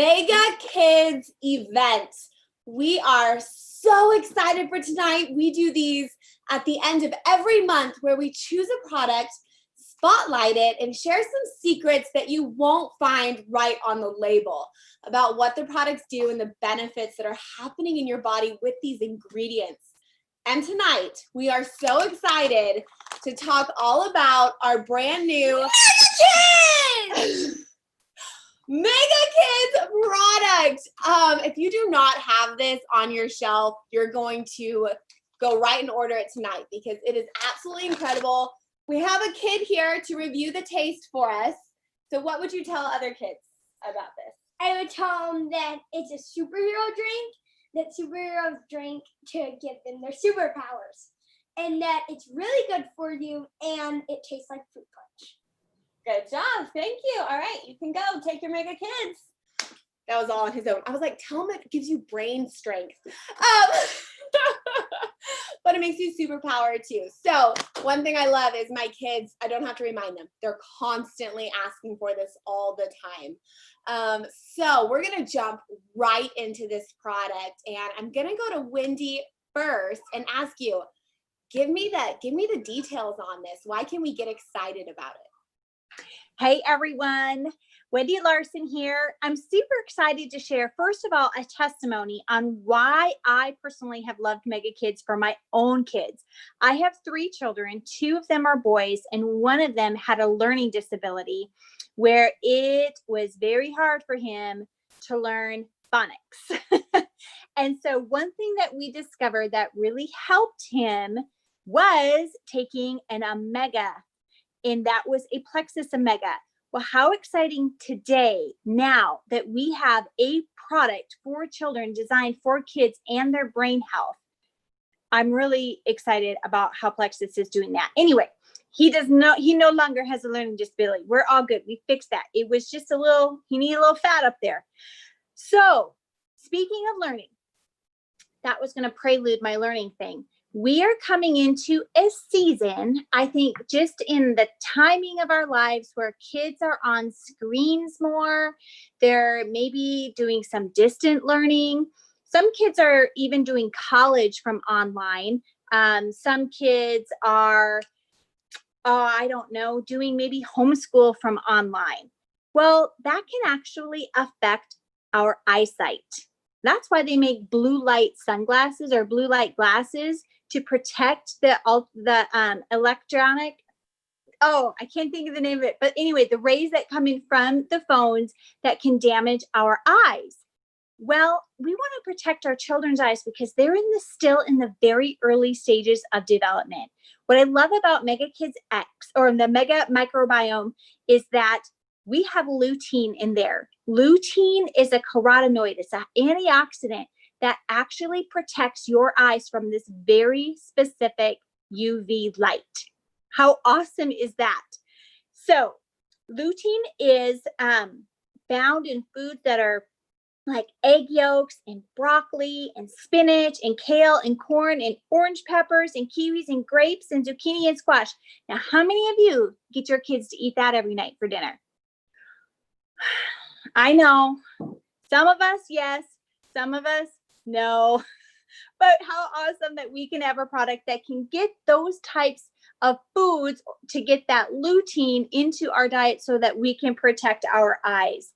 Mega Kids event. We are so excited for tonight. We do these at the end of every month where we choose a product, spotlight it, and share some secrets that you won't find right on the label about what the products do and the benefits that are happening in your body with these ingredients. And tonight, we are so excited to talk all about our brand new Mega Kids product. If you do not have this on your shelf, you're going to go right and order it tonight because it is absolutely incredible. We have a kid here to review the taste for us. So what would you tell other kids about this? I would tell them that it's a superhero drink that superheroes drink to give them their superpowers. And that it's really good for you and it tastes like fruit punch. Good job. Thank you. All right. You can go. Take your Mega Kids. That was all on his own. I was like, tell him it gives you brain strength. But it makes you superpowered too. So one thing I love is my kids, I don't have to remind them. They're constantly asking for this all the time. So we're going to jump right into this product. And I'm going to go to Wendy first and ask you, give me the details on this. Why can we get excited about it? Hey everyone, Wendy Larson here. I'm super excited to share, first of all, a testimony on why I personally have loved Mega Kids for my own kids. I have 3 children, 2 of them are boys, and one of them had a learning disability where it was very hard for him to learn phonics. And so one thing that we discovered that really helped him was taking an omega. And that was a plexus omega. Well, how exciting today, now that we have a product for children designed for kids and their brain health. I'm really excited about how Plexus is doing that. Anyway, he no longer has a learning disability. We're all good. We fixed that. It was just he needed a little fat up there. So speaking of learning, that was going to prelude my learning thing. We are coming into a season, I think, just in the timing of our lives where kids are on screens more. They're maybe doing some distant learning. Some kids are even doing college from online. Some kids are, I don't know, doing maybe homeschool from online. Well, that can actually affect our eyesight. That's why they make blue light sunglasses or blue light glasses to protect the electronic, I can't think of the name of it. But anyway, the rays that come in from the phones that can damage our eyes. Well, we want to protect our children's eyes because they're still in the very early stages of development. What I love about Mega Kids X or the Mega Microbiome is that we have lutein in there. Lutein is a carotenoid. It's an antioxidant that actually protects your eyes from this very specific UV light. How awesome is that? So lutein is found in foods that are like egg yolks and broccoli and spinach and kale and corn and orange peppers and kiwis and grapes and zucchini and squash. Now, how many of you get your kids to eat that every night for dinner? I know. Some of us, yes. Some of us, no. But how awesome that we can have a product that can get those types of foods to get that lutein into our diet so that we can protect our eyes.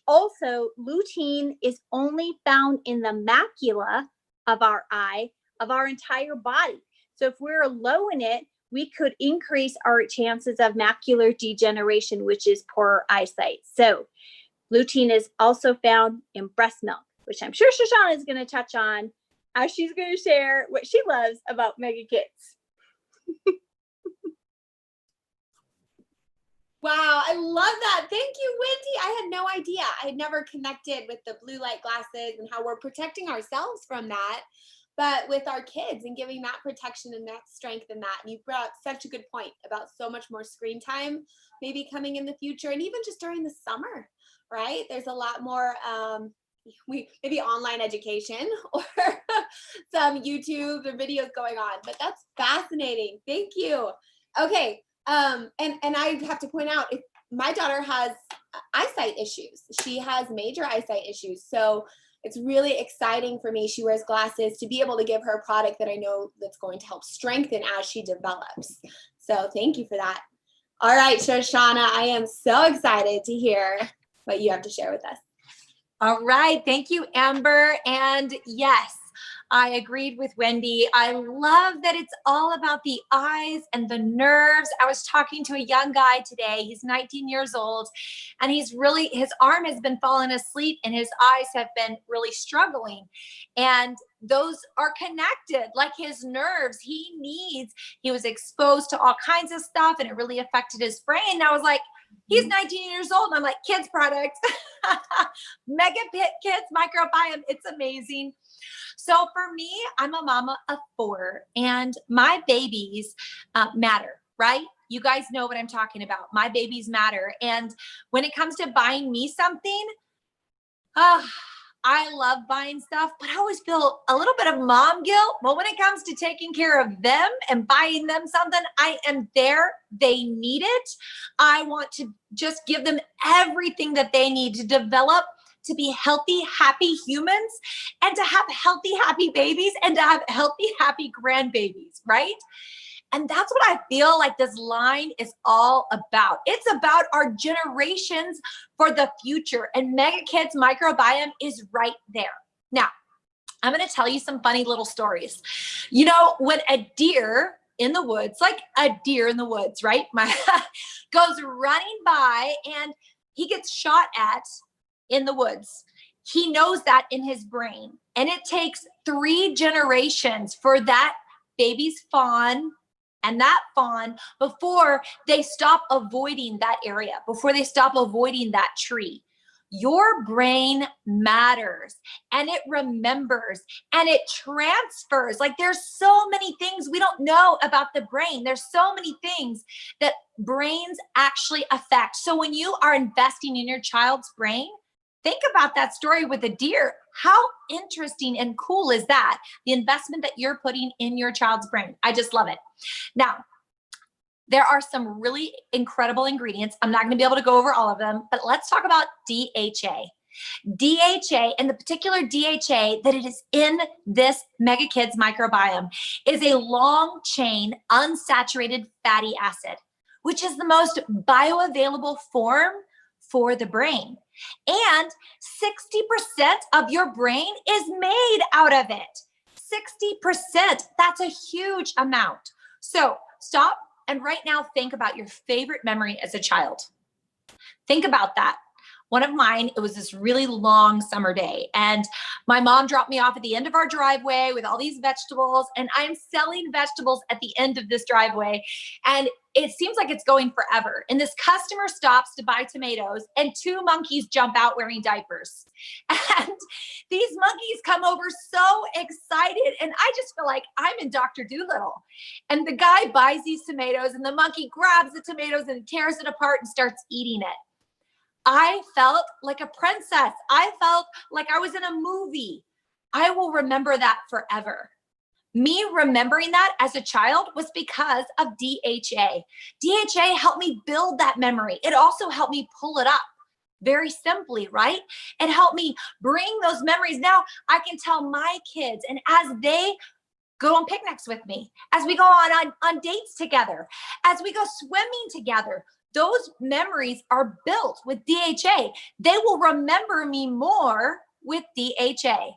Also, lutein is only found in the macula of our eye, of our entire body. So if we're low in it, we could increase our chances of macular degeneration, which is poor eyesight. So lutein is also found in breast milk, which I'm sure Shoshana is going to touch on as she's going to share what she loves about Mega Kids. Wow, I love that. Thank you, Wendy. I had no idea. I had never connected with the blue light glasses and how we're protecting ourselves from that, but with our kids and giving that protection and that strength in that. And you brought up such a good point about so much more screen time maybe coming in the future and even just during the summer, right? There's a lot more maybe online education or some YouTube or videos going on, but that's fascinating. Thank you. Okay. And I have to point out, if my daughter has eyesight issues. She has major eyesight issues. So it's really exciting for me. She wears glasses, to be able to give her a product that I know that's going to help strengthen as she develops. So thank you for that. All right, Shoshana, I am so excited to hear what you have to share with us. All right. Thank you, Amber. And yes, I agreed with Wendy. I love that it's all about the eyes and the nerves. I was talking to a young guy today. He's 19 years old, and his arm has been falling asleep and his eyes have been really struggling. And those are connected, like his nerves. He was exposed to all kinds of stuff, and it really affected his brain. And I was like, he's 19 years old. And I'm like, kids product, Kids Microbiome. It's amazing. So for me, I'm a mama of 4, and my babies matter, right? You guys know what I'm talking about. My babies matter. And when it comes to buying me something, I love buying stuff, but I always feel a little bit of mom guilt. But when it comes to taking care of them and buying them something, I am there. They need it. I want to just give them everything that they need to develop, to be healthy, happy humans, and to have healthy, happy babies, and to have healthy, happy grandbabies, right? And that's what I feel like this line is all about. It's about our generations for the future, and MEGAKIDS Microbiome is right there. Now, I'm going to tell you some funny little stories. You know, when a deer in the woods, like a deer in the woods, right? Goes running by and he gets shot at in the woods. He knows that in his brain. And it takes 3 generations for that baby's fawn and that fawn before they stop avoiding that area, before they stop avoiding that tree. Your brain matters, and it remembers, and it transfers. Like, there's so many things we don't know about the brain. There's so many things that brains actually affect. So when you are investing in your child's brain, think about that story with the deer. How interesting and cool is that? The investment that you're putting in your child's brain. I just love it. Now, there are some really incredible ingredients. I'm not going to be able to go over all of them, but let's talk about DHA. DHA, and the particular DHA that it is in this MEGAKIDS Microbiome, is a long chain unsaturated fatty acid, which is the most bioavailable form for the brain. And 60% of your brain is made out of it. 60%, that's a huge amount. So stop and right now think about your favorite memory as a child. Think about that. One of mine, it was this really long summer day, and my mom dropped me off at the end of our driveway with all these vegetables, and I'm selling vegetables at the end of this driveway, and it seems like it's going forever. And this customer stops to buy tomatoes, and 2 monkeys jump out wearing diapers. And these monkeys come over so excited, and I just feel like I'm in Dr. Dolittle. And the guy buys these tomatoes, and the monkey grabs the tomatoes and tears it apart and starts eating it. I felt like a princess. I felt like I was in a movie. I will remember that forever. Me remembering that as a child was because of DHA. DHA helped me build that memory. It also helped me pull it up very simply, right? It helped me bring those memories. Now I can tell my kids, and as they go on picnics with me, as we go on dates together, as we go swimming together, those memories are built with DHA. They will remember me more with DHA.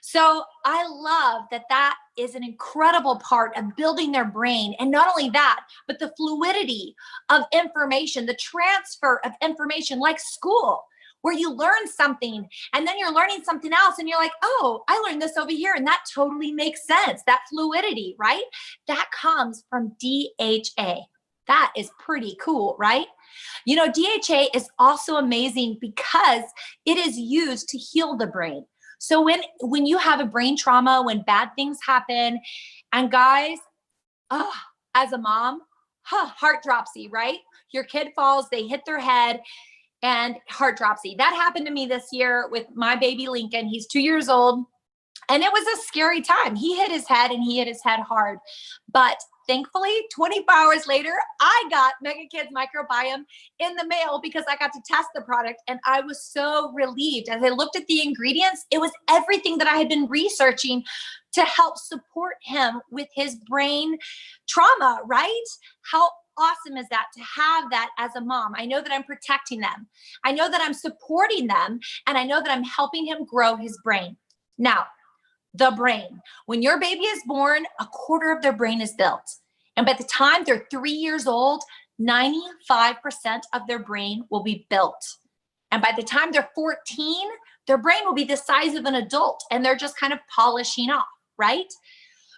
So I love that that is an incredible part of building their brain. And not only that, but the fluidity of information, the transfer of information, like school, where you learn something and then you're learning something else and you're like, oh, I learned this over here. And that totally makes sense. That fluidity, right? That comes from DHA. That is pretty cool, right? You know, DHA is also amazing because it is used to heal the brain. So when you have a brain trauma, when bad things happen, and guys, as a mom, heart dropsy, right? Your kid falls, they hit their head, and heart dropsy. That happened to me this year with my baby Lincoln. He's 2 years old, and it was a scary time. He hit his head, and he hit his head hard. But thankfully 24 hours later, I got MEGAKIDS Microbiome in the mail because I got to test the product, and I was so relieved. As I looked at the ingredients, it was everything that I had been researching to help support him with his brain trauma, right? How awesome is that to have that as a mom? I know that I'm protecting them. I know that I'm supporting them, and I know that I'm helping him grow his brain. Now, the brain. When your baby is born, a quarter of their brain is built. And by the time they're 3 years old, 95% of their brain will be built. And by the time they're 14, their brain will be the size of an adult, and they're just kind of polishing off, right?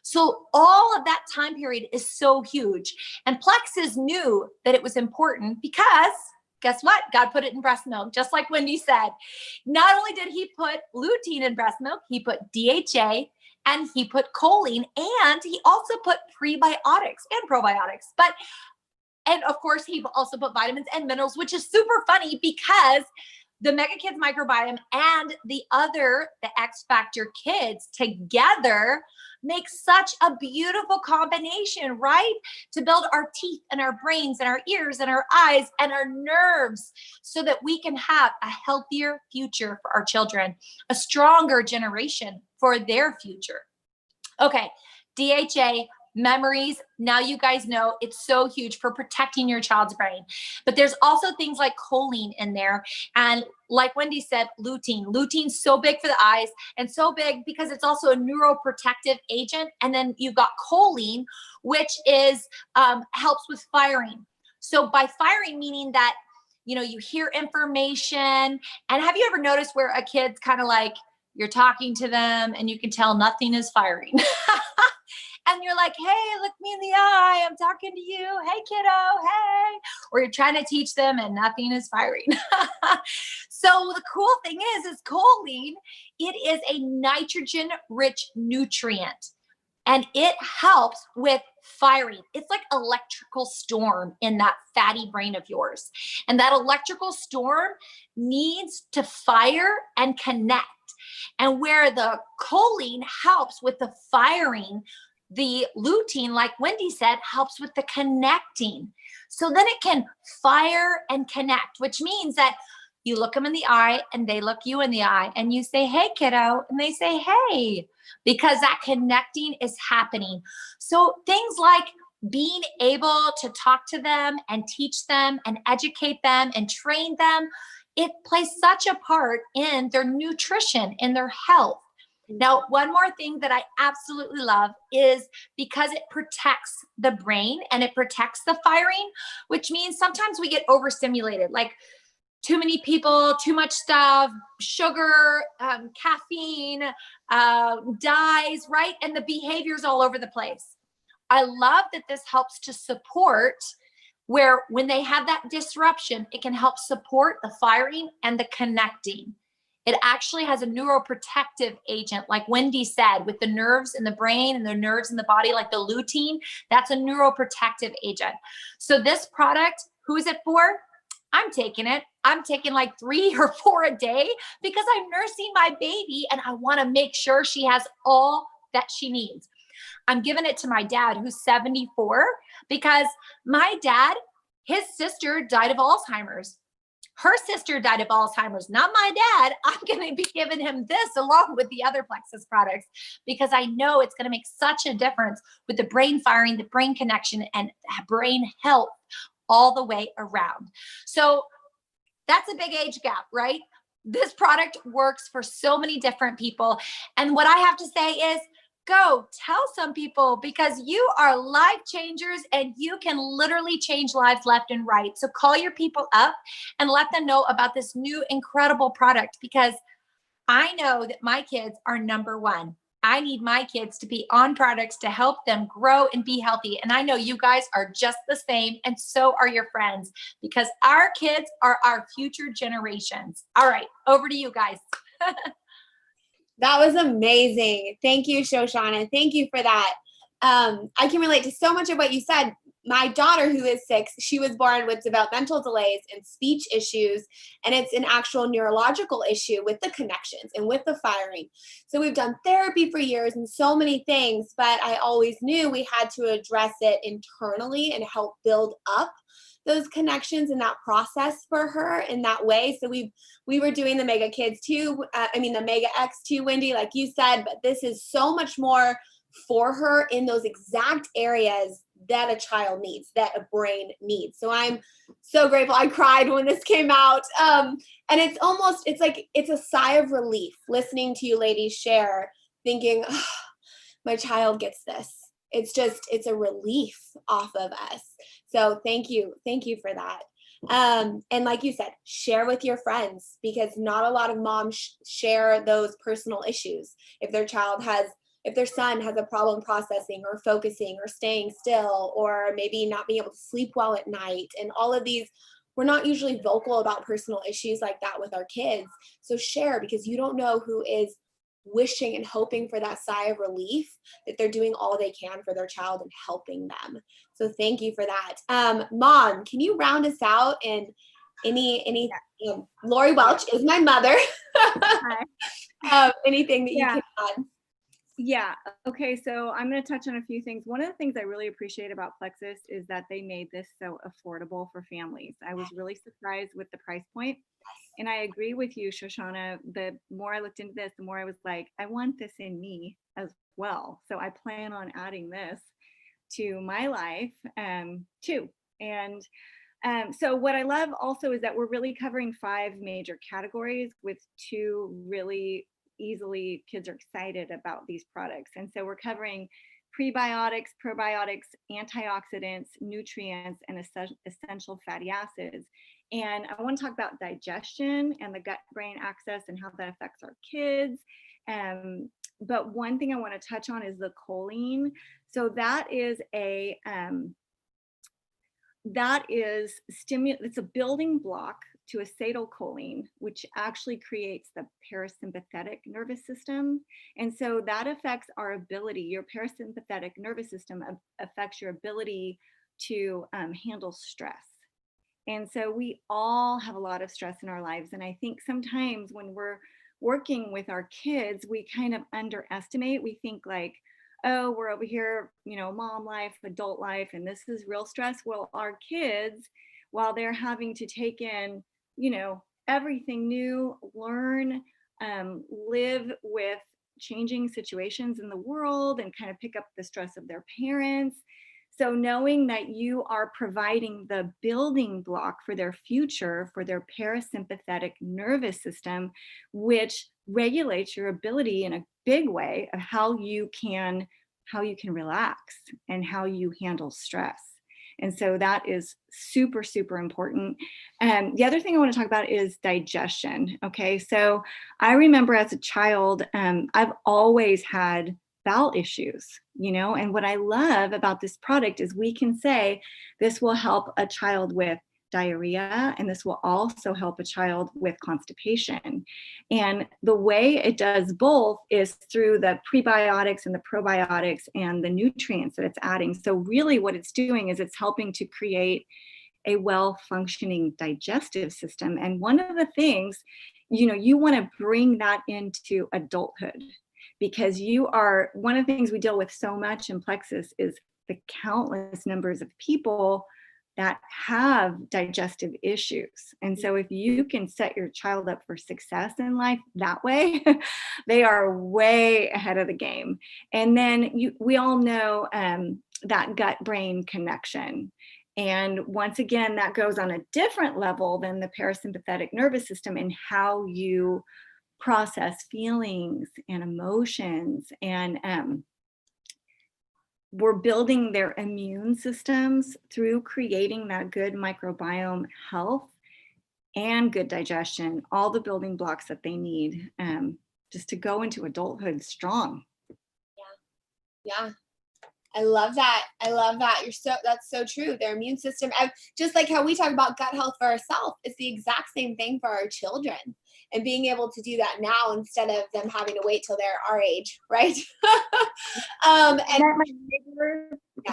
So all of that time period is so huge. And Plexus knew that it was important because guess what? God put it in breast milk, just like Wendy said. Not only did he put lutein in breast milk, he put DHA and he put choline, and he also put prebiotics and probiotics. And of course, he also put vitamins and minerals, which is super funny because the MEGAKIDS Microbiome and the X Factor kids together make such a beautiful combination, right? To build our teeth and our brains and our ears and our eyes and our nerves so that we can have a healthier future for our children, a stronger generation for their future. Okay, DHA, memories. Now you guys know it's so huge for protecting your child's brain. But there's also things like choline in there. And like Wendy said, lutein. Lutein's so big for the eyes and so big because it's also a neuroprotective agent. And then you've got choline, which is helps with firing. So by firing, meaning that, you know, you hear information. And have you ever noticed where a kid's kind of like, you're talking to them and you can tell nothing is firing. And you're like, hey, look me in the eye. I'm talking to you. Hey, kiddo. Hey. Or you're trying to teach them and nothing is firing. So the cool thing is choline, it is a nitrogen-rich nutrient. And it helps with firing. It's like electrical storm in that fatty brain of yours. And that electrical storm needs to fire and connect. And where the choline helps with the firing, the lutein, like Wendy said, helps with the connecting. So then it can fire and connect, which means that you look them in the eye and they look you in the eye and you say, hey, kiddo, and they say, hey, because that connecting is happening. So things like being able to talk to them and teach them and educate them and train them, it plays such a part in their nutrition, in their health. Now, one more thing that I absolutely love is because it protects the brain and it protects the firing, which means sometimes we get overstimulated, like too many people, too much stuff, sugar, caffeine, dyes, right? And the behavior's all over the place. I love that this helps to support where when they have that disruption, it can help support the firing and the connecting. It actually has a neuroprotective agent, like Wendy said, with the nerves in the brain and the nerves in the body, like the lutein, that's a neuroprotective agent. So this product, who is it for? I'm taking it. I'm taking like 3 or 4 a day because I'm nursing my baby and I want to make sure she has all that she needs. I'm giving it to my dad, who's 74, because my dad, his sister died of Alzheimer's. Her sister died of Alzheimer's, not my dad. I'm going to be giving him this along with the other Plexus products because I know it's going to make such a difference with the brain firing, the brain connection, and brain health all the way around. So that's a big age gap, right? This product works for so many different people. And what I have to say is, go tell some people because you are life changers and you can literally change lives left and right. So call your people up and let them know about this new incredible product because I know that my kids are number one. I need my kids to be on products to help them grow and be healthy. And I know you guys are just the same, and so are your friends because our kids are our future generations. All right, over to you guys. That was amazing. Thank you, Shoshana. Thank you for that. I can relate to so much of what you said. my daughter, who is 6, she was born with developmental delays and speech issues, and it's an actual neurological issue with the connections and with the firing. So we've done therapy for years and so many things, but I always knew we had to address it internally and help build up those connections and that process for her in that way. So we were doing the Mega Kids too. The Mega X too, Wendy, like you said, but this is so much more for her in those exact areas that a child needs, that a brain needs. So I'm so grateful. I cried when this came out. And it's a sigh of relief listening to you ladies share, thinking, oh, my child gets this. It's a relief off of us. So thank you for that. And like you said, share with your friends, because not a lot of moms share those personal issues. If their son has a problem processing or focusing or staying still, or maybe not being able to sleep well at night, and all of these, we're not usually vocal about personal issues like that with our kids. So share, because you don't know who is wishing and hoping for that sigh of relief, that they're doing all they can for their child and helping them. So thank you for that. Mom, can you round us out? And Lori Welch is my mother. Anything that you can add? Yeah. Okay. So I'm going to touch on a few things. One of the things I really appreciate about Plexus is that they made this so affordable for families. I was really surprised with the price point. And I agree with you, Shoshana. The more I looked into this, the more I was like, I want this in me as well. So I plan on adding this to my life too. And so what I love also is that we're really covering 5 major categories with 2 really easily, kids are excited about these products. And so we're covering prebiotics, probiotics, antioxidants, nutrients, and essential fatty acids. And I want to talk about digestion and the gut-brain axis and how that affects our kids. But one thing I want to touch on is the choline. So that is it's a building block to acetylcholine, which actually creates the parasympathetic nervous system. And so that affects our ability, your parasympathetic nervous system affects your ability to handle stress. And so we all have a lot of stress in our lives. And I think sometimes when we're working with our kids, we kind of underestimate. We think like, oh, we're over here, mom life, adult life, and this is real stress. Well, our kids, while they're having to take in, everything new, learn, live with changing situations in the world and kind of pick up the stress of their parents. So knowing that you are providing the building block for their future, for their parasympathetic nervous system, which regulates your ability in a big way of how you can relax and how you handle stress. And so that is super, super important. The other thing I want to talk about is digestion. Okay, so I remember as a child, I've always had bowel issues, and what I love about this product is we can say this will help a child with diarrhea, and this will also help a child with constipation. And the way it does both is through the prebiotics and the probiotics and the nutrients that it's adding. So really what it's doing is it's helping to create a well-functioning digestive system. And one of the things, you want to bring that into adulthood, because one of the things we deal with so much in Plexus is the countless numbers of people that have digestive issues. And so if you can set your child up for success in life that way, they are way ahead of the game. And then we all know that gut-brain connection. And once again, that goes on a different level than the parasympathetic nervous system in how you process feelings and emotions, and we're building their immune systems through creating that good microbiome health and good digestion, all the building blocks that they need just to go into adulthood strong. Yeah. I love that. That's so true. Their immune system, just like how we talk about gut health for ourselves, it's the exact same thing for our children, and being able to do that now instead of them having to wait till they're our age, right? And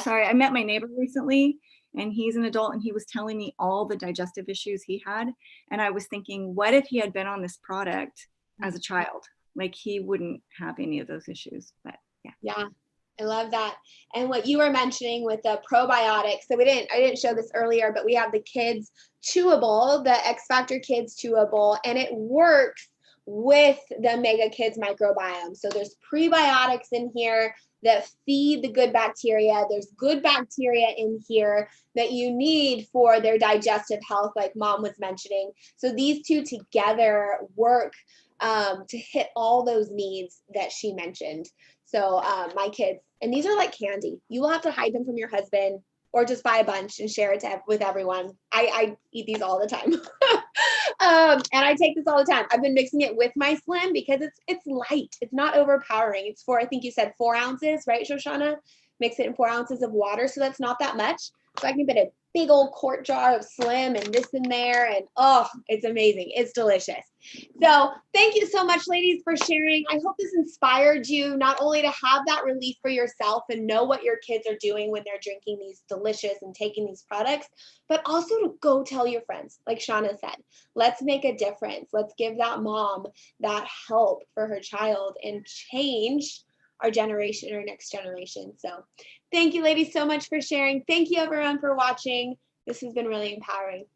sorry, I met my neighbor recently, and he's an adult, and he was telling me all the digestive issues he had. And I was thinking, what if he had been on this product as a child? Like, he wouldn't have any of those issues. But Yeah, I love that. And what you were mentioning with the probiotics, so I didn't show this earlier, but we have the kids chewable, the X Factor Kids chewable, and it works with the Mega Kids microbiome. So there's prebiotics in here that feed the good bacteria. There's good bacteria in here that you need for their digestive health, like Mom was mentioning. So these two together work to hit all those needs that she mentioned. So my kids, and these are like candy. You will have to hide them from your husband or just buy a bunch and share it with everyone. I eat these all the time. And I take this all the time. I've been mixing it with my Slim because it's light. It's not overpowering. It's I think you said 4 ounces, right, Shoshana? Mix it in 4 ounces of water. So that's not that much. So I can put a big old quart jar of Slim and this in there. And oh, it's amazing. It's delicious. So thank you so much, ladies, for sharing. I hope this inspired you not only to have that relief for yourself and know what your kids are doing when they're drinking these delicious and taking these products, but also to go tell your friends, like Shauna said. Let's make a difference. Let's give that mom that help for her child and change our generation, our next generation. So thank you, ladies, so much for sharing. Thank you, everyone, for watching. This has been really empowering.